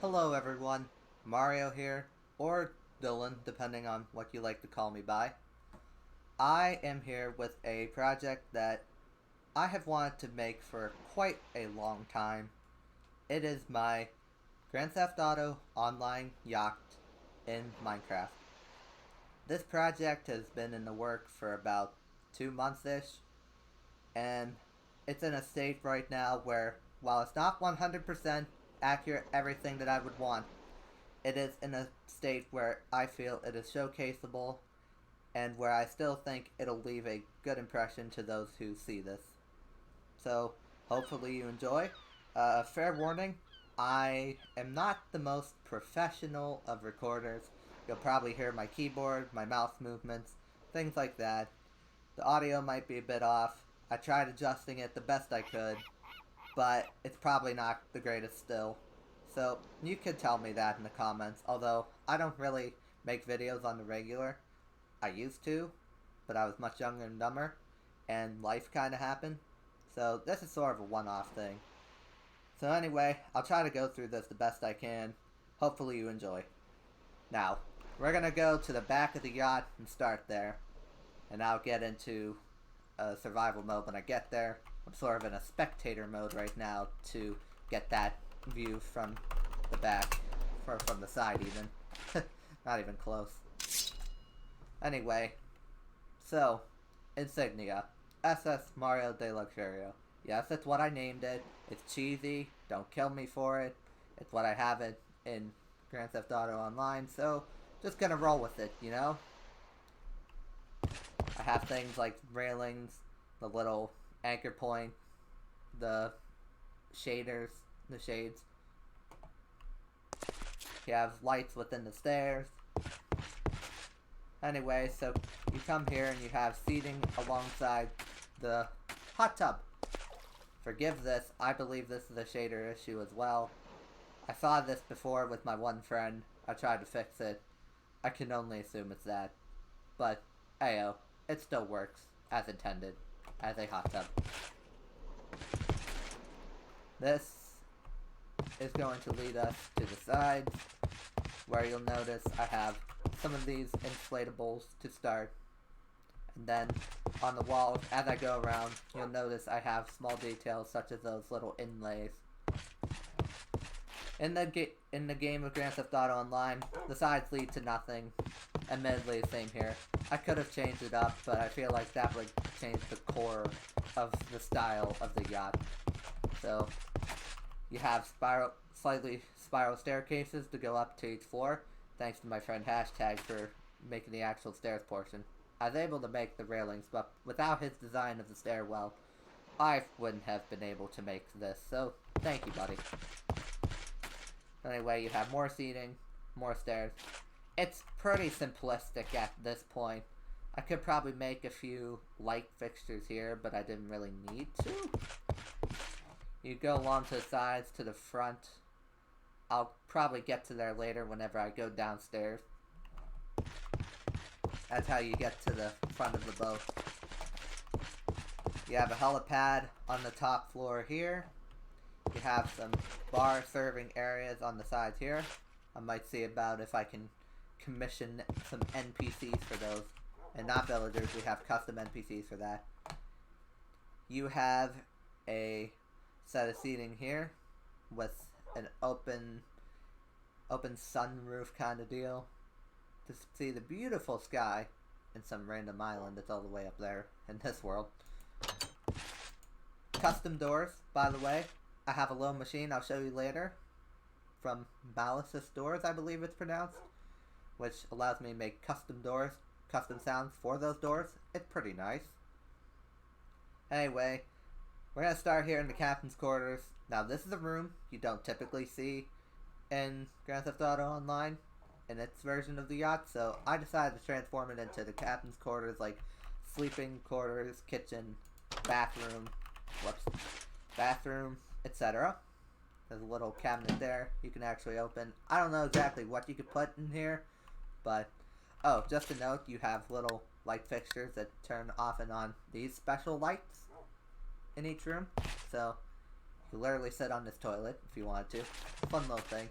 Hello everyone, Mario here, or Dylan, depending on what you like to call me by. I am here with a project that I have wanted to make for quite a long time. It is my Grand Theft Auto Online Yacht in Minecraft. This project has been in the work for about 2 months-ish, and it's in a state right now where, while it's not 100% accurate everything that I would want, it is in a state where I feel it is showcaseable and where I still think it'll leave a good impression to those who see this. So, hopefully you enjoy. Fair warning, I am not the most professional of recorders. You'll probably hear my keyboard, my mouse movements, things like that. The audio might be a bit off. I tried adjusting it the best I could, but it's probably not the greatest still. So, you could tell me that in the comments, although I don't really make videos on the regular. I used to, but I was much younger and dumber, and life kinda happened. So, this is sort of a one-off thing. So anyway, I'll try to go through this the best I can. Hopefully you enjoy. Now, we're gonna go to the back of the yacht and start there. And I'll get into survival mode when I get there. I'm sort of in a spectator mode right now to get that view from the back, or from the side even. Not even close. Anyway, so, insignia. SS Mario de Luxurio. Yes, that's what I named it. It's cheesy. Don't kill me for it. It's what I have it in Grand Theft Auto Online, so just gonna roll with it, you know? I have things like railings, the little anchor point, the shaders, the shades. You have lights within the stairs. Anyway, so you come here and you have seating alongside the hot tub. Forgive this, I believe this is a shader issue as well. I saw this before with my one friend. I tried to fix it. I can only assume it's that. But, ayo, it still works, as intended, as a hot tub. This is going to lead us to the sides, where you'll notice I have some of these inflatables to start. And then, on the walls, as I go around, you'll notice I have small details such as those little inlays. In the game of Grand Theft Auto Online, the sides lead to nothing. Admittedly, same here. I could have changed it up, but I feel like that would change the core of the style of the yacht. So, you have slightly spiral staircases to go up to each floor, thanks to my friend Hashtag for making the actual stairs portion. I was able to make the railings, but without his design of the stairwell, I wouldn't have been able to make this, so thank you, buddy. Anyway, you have more seating, more stairs. It's pretty simplistic at this point. I could probably make a few light fixtures here, but I didn't really need to. You go along to the sides, to the front. I'll probably get to there later whenever I go downstairs. That's how you get to the front of the boat. You have a helipad on the top floor here. You have some bar serving areas on the sides here. I might see about if I can commission some NPCs for those. And not villagers, we have custom NPCs for that. You have a set of seating here with an open sunroof kind of deal to see the beautiful sky in some random island that's all the way up there in this world. Custom doors, by the way. I have a little machine I'll show you later from Malice's Doors, I believe it's pronounced, which allows me to make custom doors, custom sounds for those doors. It's pretty nice. Anyway, we're going to start here in the captain's quarters. Now, this is a room you don't typically see in Grand Theft Auto Online in its version of the yacht, so I decided to transform it into the captain's quarters, like sleeping quarters, kitchen, bathroom, etc. There's a little cabinet there you can actually open. I don't know exactly what you could put in here, but, oh, just a note, you have little light fixtures that turn off and on these special lights in each room, so you literally sit on this toilet if you wanted to. Fun little thing.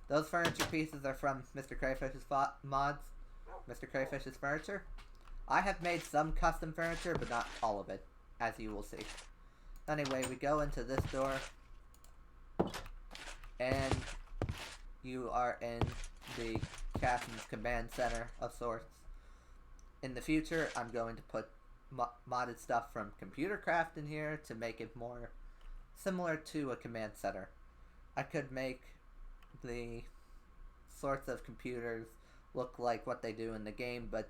Those furniture pieces are from Mr. Crayfish's mods, Mr. Crayfish's furniture. I have made some custom furniture, but not all of it, as you will see. Anyway, we go into this door, and you are in the captain's command center of sorts. In the future, I'm going to put modded stuff from Computercraft in here to make it more similar to a command center. I could make the sorts of computers look like what they do in the game, but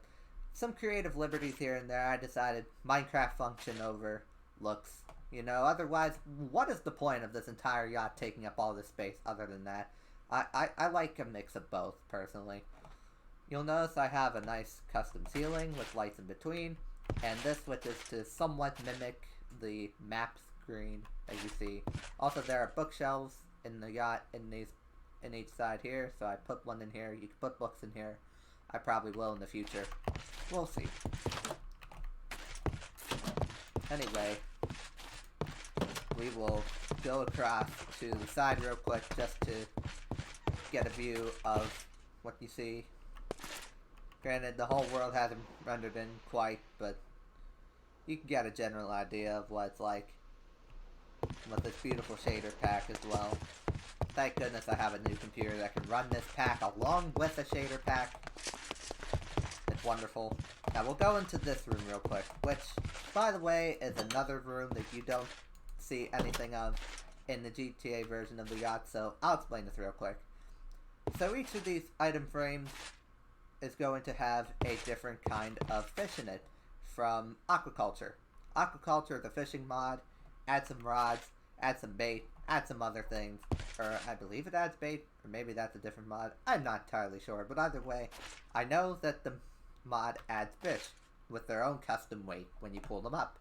some creative liberties here and there. I decided Minecraft function over looks. You know, otherwise, what is the point of this entire yacht taking up all this space other than that? I like a mix of both, personally. You'll notice I have a nice custom ceiling with lights in between, and this switches to somewhat mimic the map screen that you see. Also, there are bookshelves in the yacht in each side here, so I put one in here. You can put books in here. I probably will in the future. We'll see. Anyway, we will go across to the side real quick just to get a view of what you see. Granted, the whole world hasn't rendered in quite, but you can get a general idea of what it's like with this beautiful shader pack as well. Thank goodness I have a new computer that can run this pack along with a shader pack. It's wonderful. Now we'll go into this room real quick, which, by the way, is another room that you don't see anything of in the GTA version of the yacht, so I'll explain this real quick. So each of these item frames is going to have a different kind of fish in it from aquaculture. Aquaculture is a fishing mod. Add some rods, add some bait, add some other things. Or I believe it adds bait, or maybe that's a different mod. I'm not entirely sure, but either way, I know that the mod adds fish with their own custom weight when you pull them up.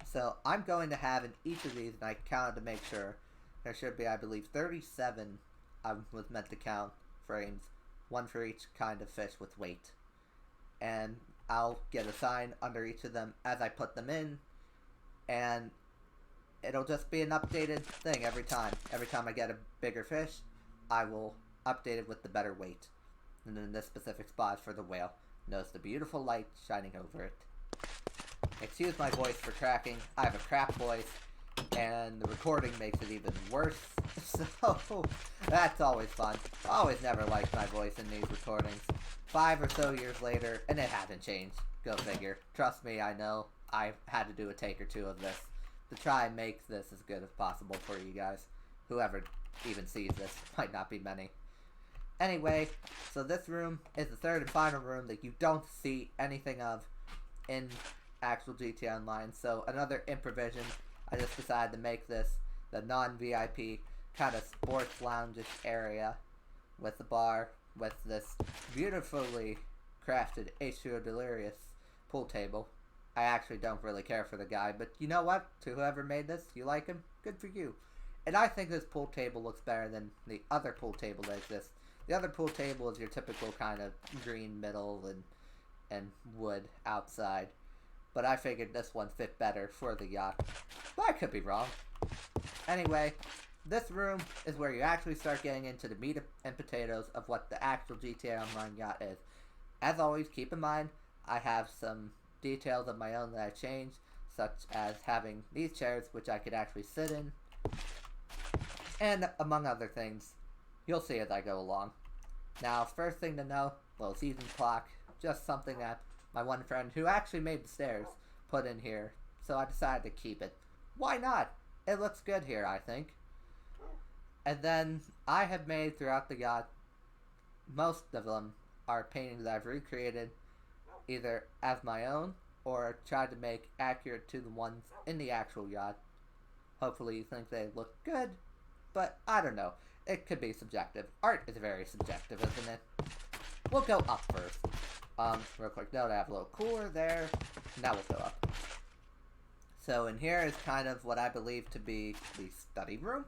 So I'm going to have in each of these, and I counted to make sure, there should be, I believe, 37 I was meant to count frames, one for each kind of fish with weight. And I'll get a sign under each of them as I put them in, and it'll just be an updated thing every time. Every time I get a bigger fish, I will update it with the better weight. And then this specific spot for the whale. Notice the beautiful light shining over it. Excuse my voice for cracking. I have a crap voice, and the recording makes it even worse. So, that's always fun. I always never liked my voice in these recordings. 5 or so years later, and it hasn't changed. Go figure. Trust me, I know. I've had to do a take or two of this to try and make this as good as possible for you guys. Whoever even sees this. Might not be many. Anyway, so this room is the third and final room that you don't see anything of in actual GTA Online. So another improvision. I just decided to make this the non-VIP kind of sports lounge-ish area with the bar, with this beautifully crafted H2O Delirious pool table. I actually don't really care for the guy, but you know what? To whoever made this, you like him? Good for you. And I think this pool table looks better than the other pool table that exists. The other pool table is your typical kind of green middle and wood outside. But I figured this one fit better for the yacht. But I could be wrong. Anyway, this room is where you actually start getting into the meat and potatoes of what the actual GTA Online yacht is. As always, keep in mind, I have some details of my own that I changed, such as having these chairs, which I could actually sit in, and among other things. You'll see as I go along. Now, first thing to know, little season clock, just something that my one friend, who actually made the stairs, put in here, so I decided to keep it. Why not? It looks good here, I think. And then, I have made throughout the yacht, most of them are paintings that I've recreated either as my own, or tried to make accurate to the ones in the actual yacht. Hopefully you think they look good, but I don't know. It could be subjective. Art is very subjective, isn't it? We'll go up first. Real quick note, I have a little cooler there. Now we'll go up. So in here is kind of what I believe to be the study room.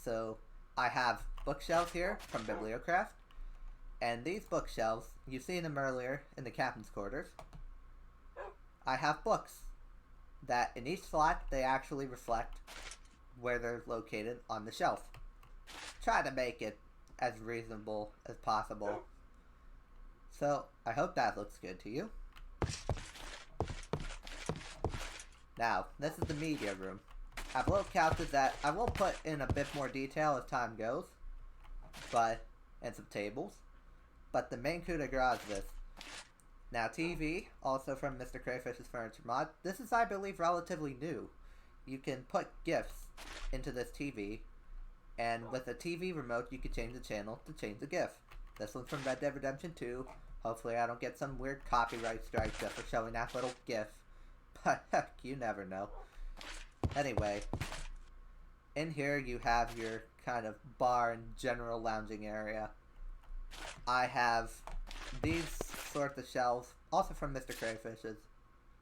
So I have bookshelves here from Bibliocraft. And these bookshelves, you've seen them earlier in the captain's quarters. I have books that in each slot they actually reflect where they're located on the shelf. Try to make it as reasonable as possible. So, I hope that looks good to you. Now, this is the media room. I have little couches that I will put in a bit more detail as time goes, and some tables. But the main coup de grace is this. Now, TV, also from Mr. Crayfish's Furniture Mod. This is, I believe, relatively new. You can put GIFs into this TV, and with a TV remote, you can change the channel to change the GIF. This one's from Red Dead Redemption 2. Hopefully I don't get some weird copyright strike just for showing that little GIF. But heck, you never know. Anyway, in here you have your kind of bar and general lounging area. I have these sorts of shelves, also from Mr. Crayfish's,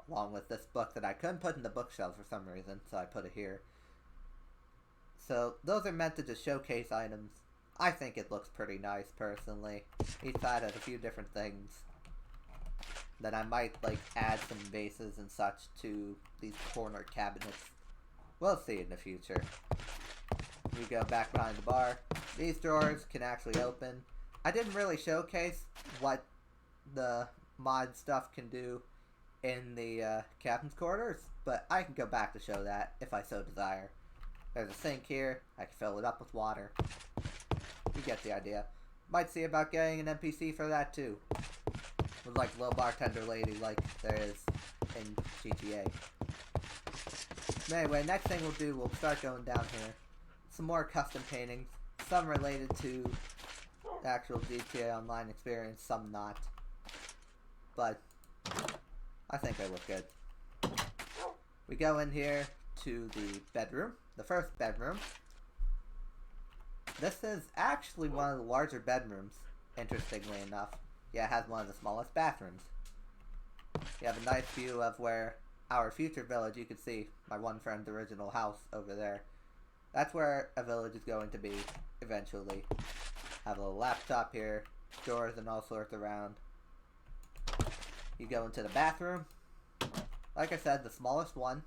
along with this book that I couldn't put in the bookshelf for some reason, so I put it here. So those are meant to just showcase items. I think it looks pretty nice, personally. Each side has a few different things. Then I might, like, add some vases and such to these corner cabinets. We'll see in the future. We go back behind the bar. These drawers can actually open. I didn't really showcase what the mod stuff can do in the captain's quarters, but I can go back to show that if I so desire. There's a sink here. I can fill it up with water. You get the idea. Might see about getting an NPC for that too. With like a little bartender lady like there is in GTA. Anyway, next thing we'll do, we'll start going down here. Some more custom paintings. Some related to the actual GTA Online experience, some not. But I think they look good. We go in here to the bedroom. The first bedroom. This is actually one of the larger bedrooms, interestingly enough. Yeah, it has one of the smallest bathrooms. You have a nice view of where our future village, you can see my one friend's original house over there. That's where a village is going to be eventually. Have a little laptop here, doors and all sorts around. You go into the bathroom. Like I said, the smallest one,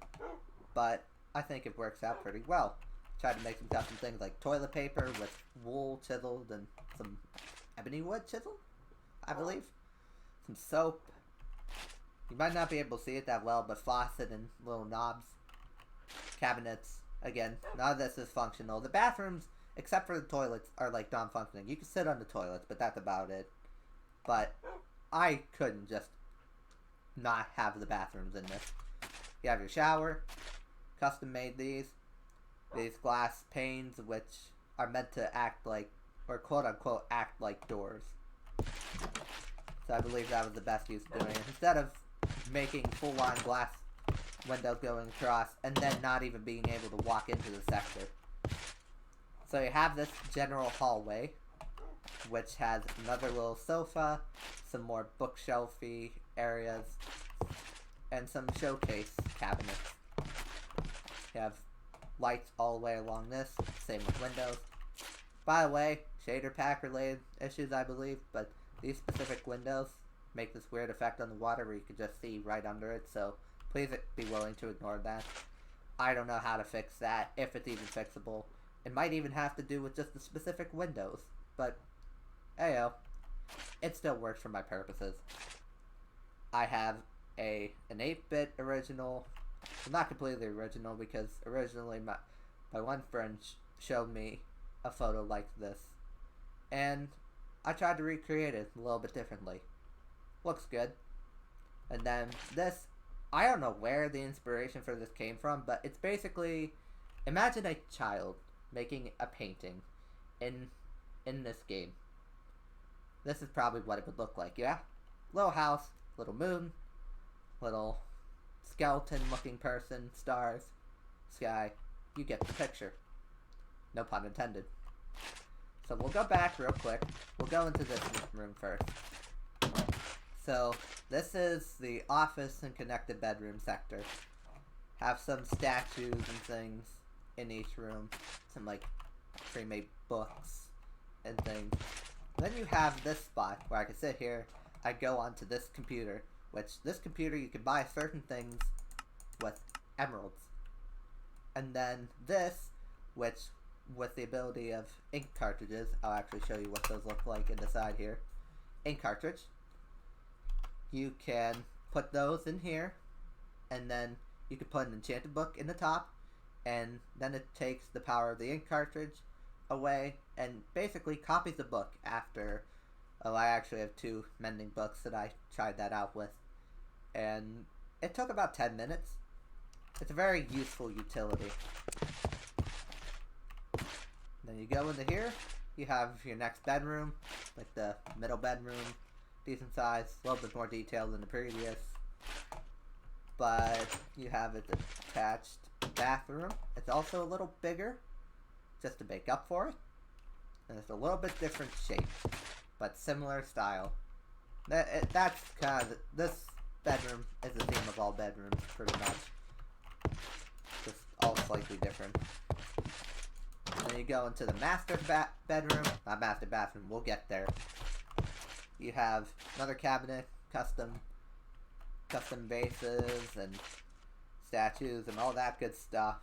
but I think it works out pretty well. Tried to make some custom things like toilet paper with wool chiseled and some ebony wood chiseled, I believe. Some soap. You might not be able to see it that well, but faucet and little knobs. Cabinets. Again, none of this is functional. The bathrooms, except for the toilets, are like non-functioning. You can sit on the toilets, but that's about it. But I couldn't just not have the bathrooms in this. You have your shower. Custom made these. These glass panes, which are meant to act like, or quote-unquote act like doors. So I believe that was the best use of doing it. Instead of making full-on glass windows going across, and then not even being able to walk into the sector. So you have this general hallway, which has another little sofa, some more bookshelfy areas, and some showcase cabinets. You have lights all the way along this, same with windows. By the way, shader pack related issues I believe, but these specific windows make this weird effect on the water where you can just see right under it, so please be willing to ignore that. I don't know how to fix that, if it's even fixable. It might even have to do with just the specific windows, but heyo, it still works for my purposes. I have an 8-bit original. Well, not completely original, because originally my one friend showed me a photo like this, and I tried to recreate it a little bit differently. Looks good. And then this, I don't know where the inspiration for this came from, but it's basically, imagine a child making a painting in this game. This is probably what it would look like, yeah? Little house, little moon, little skeleton-looking person, stars, sky. You get the picture. No pun intended. So we'll go back real quick. We'll go into this room first. So this is the office and connected bedroom sector. Have some statues and things in each room. Some like pre-made books and things. Then you have this spot where I can sit here. I go onto this computer, which this computer you can buy certain things with emeralds. And then this, which with the ability of ink cartridges. I'll actually show you what those look like in the side here. Ink cartridge. You can put those in here, and then you can put an enchanted book in the top, and then it takes the power of the ink cartridge away and basically copies the book after. Oh, I actually have 2 mending books that I tried that out with, and it took about 10 minutes. It's a very useful utility. Then you go into here, you have your next bedroom, like the middle bedroom, decent size, a little bit more detailed than the previous, but you have an attached bathroom. It's also a little bigger, just to make up for it, and it's a little bit different shape, but similar style. That's kind of, this bedroom is the theme of all bedrooms, pretty much, just all slightly different. And then you go into the master bedroom, not master bathroom, we'll get there. You have another cabinet, custom vases and statues and all that good stuff.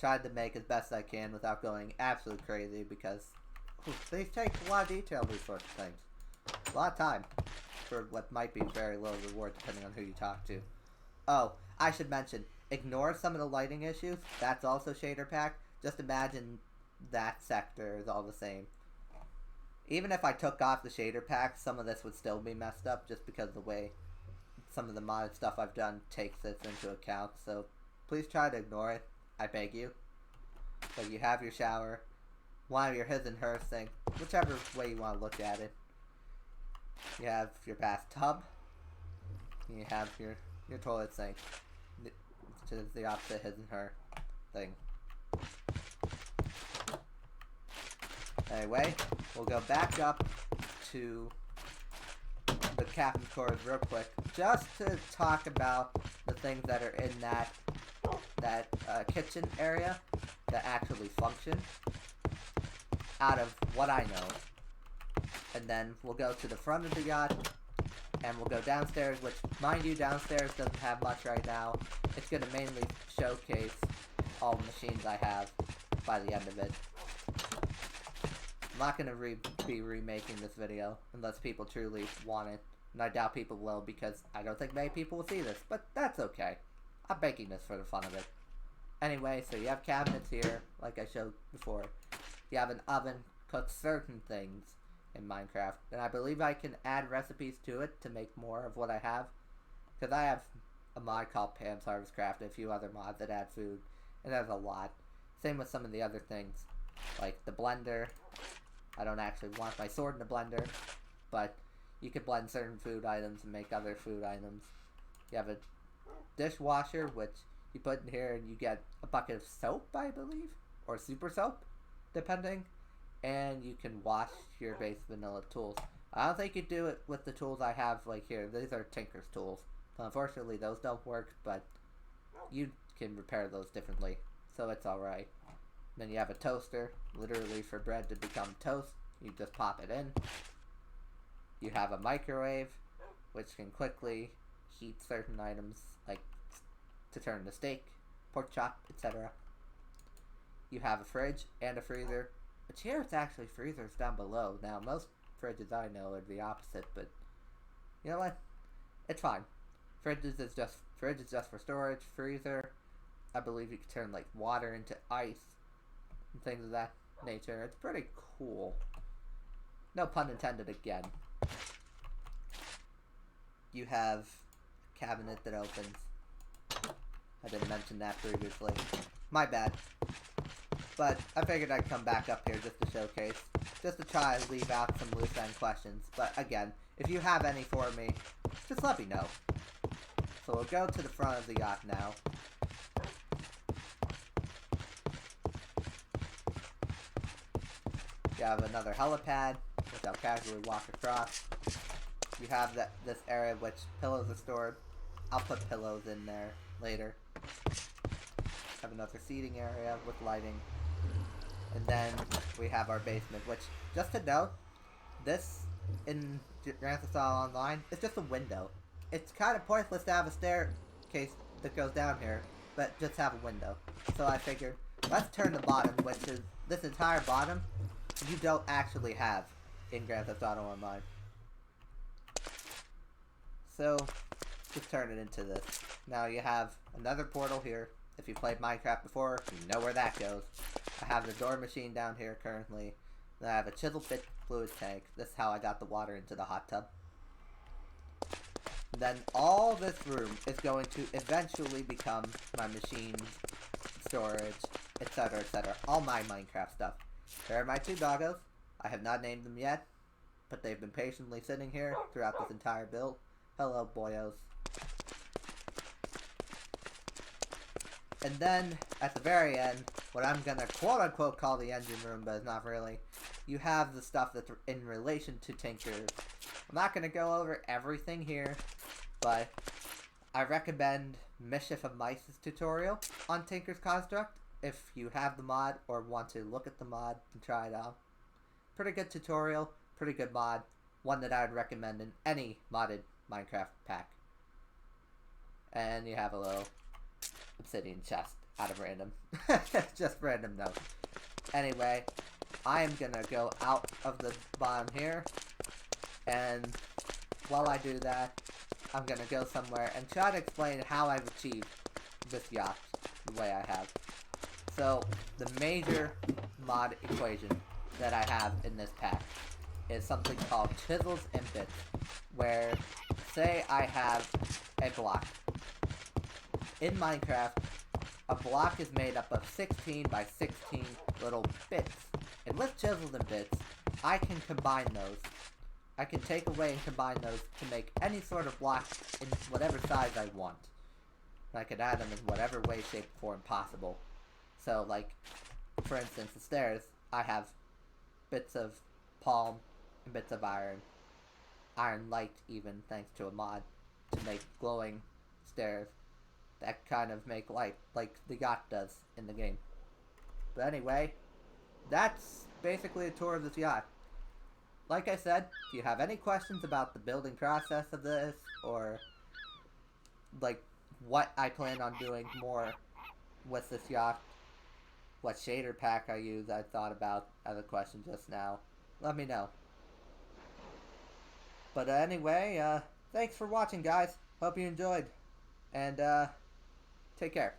Tried to make as best I can without going absolutely crazy because these take a lot of detail, these sorts of things. A lot of time for what might be very low reward depending on who you talk to. Oh, I should mention, ignore some of the lighting issues. That's also shader pack. Just imagine that sector is all the same. Even if I took off the shader pack, some of this would still be messed up just because of the way some of the modded stuff I've done takes this into account. So please try to ignore it. I beg you. So you have your shower, one of your his and hers thing, whichever way you want to look at it. You have your bathtub. You have your toilet sink, which is the opposite his and her thing. Anyway, we'll go back up to the captain's quarters real quick, just to talk about the things that are in that kitchen area that actually function, out of what I know. And then we'll go to the front of the yacht, and we'll go downstairs, which, mind you, downstairs doesn't have much right now. It's going to mainly showcase all the machines I have by the end of it. I'm not going to be remaking this video unless people truly want it, and I doubt people will because I don't think many people will see this, but that's okay. I'm making this for the fun of it. Anyway, so you have cabinets here, like I showed before. You have an oven, cooks certain things in Minecraft, and I believe I can add recipes to it to make more of what I have, because I have a mod called Pam's Harvest Craft and a few other mods that add food, and there's a lot. Same with some of the other things, like the blender. I don't actually want my sword in the blender, but you can blend certain food items and make other food items. You have a dishwasher, which you put in here and you get a bucket of soap, I believe, or super soap, depending, and you can wash your base vanilla tools. I don't think you do it with the tools I have like here. These are Tinker's tools, so unfortunately those don't work, but you can repair those differently, so it's alright. Then you have a toaster, literally for bread to become toast. You just pop it in. You have a microwave, which can quickly heat certain items, like to turn to steak, pork chop, etc. You have a fridge and a freezer, which here it's actually freezers down below. Now, most fridges I know are the opposite, but you know what? It's fine. Fridge is just for storage. Freezer, I believe you can turn like water into ice and things of that nature. It's pretty cool. No pun intended again. You have a cabinet that opens. I didn't mention that previously. My bad. But I figured I'd come back up here just to showcase. Just to try and leave out some loose end questions. But again, if you have any for me, just let me know. So we'll go to the front of the yacht now. You have another helipad, which I'll casually walk across. You have this area which pillows are stored. I'll put pillows in there later. Have another seating area with lighting. And then we have our basement, which, just to note, this in Grand Theft Auto Online is just a window. It's kind of pointless to have a staircase that goes down here, but just have a window. So I figured, let's turn the bottom, which is this entire bottom, you don't actually have in Grand Theft Auto Online. So, just turn it into this. Now you have another portal here. If you played Minecraft before, you know where that goes. I have the door machine down here currently. Then I have a chisel bit fluid tank. This is how I got the water into the hot tub. Then all this room is going to eventually become my machine, storage, etc, etc. All my Minecraft stuff. There are my two doggos. I have not named them yet, but they've been patiently sitting here throughout this entire build. Hello, boyos. And then, at the very end, what I'm gonna quote-unquote call the engine room, but it's not really, you have the stuff that's in relation to Tinker's. I'm not gonna go over everything here, but I recommend Mischief of Mice's tutorial on Tinker's Construct if you have the mod or want to look at the mod and try it out. Pretty good tutorial, pretty good mod, one that I would recommend in any modded Minecraft pack. And you have a little obsidian chest out of random. Just random note. Anyway, I am gonna go out of the bottom here, and while I do that, I'm gonna go somewhere and try to explain how I've achieved this yacht the way I have. So, the major mod equation that I have in this pack is something called chisels and bits, where, say I have a block. In Minecraft, a block is made up of 16 by 16 little bits. And with chisels and bits, I can combine those. I can take away and combine those to make any sort of block in whatever size I want. And I could add them in whatever way, shape, form possible. So, like, for instance, the stairs, I have bits of palm and bits of iron. Iron light, even, thanks to a mod, to make glowing stairs that kind of make light, like the yacht does in the game. But anyway, that's basically a tour of this yacht. Like I said, if you have any questions about the building process of this, or like what I plan on doing more with this yacht, what shader pack I use, I thought about as a question just now, let me know. But anyway, thanks for watching, guys. Hope you enjoyed. And, take care.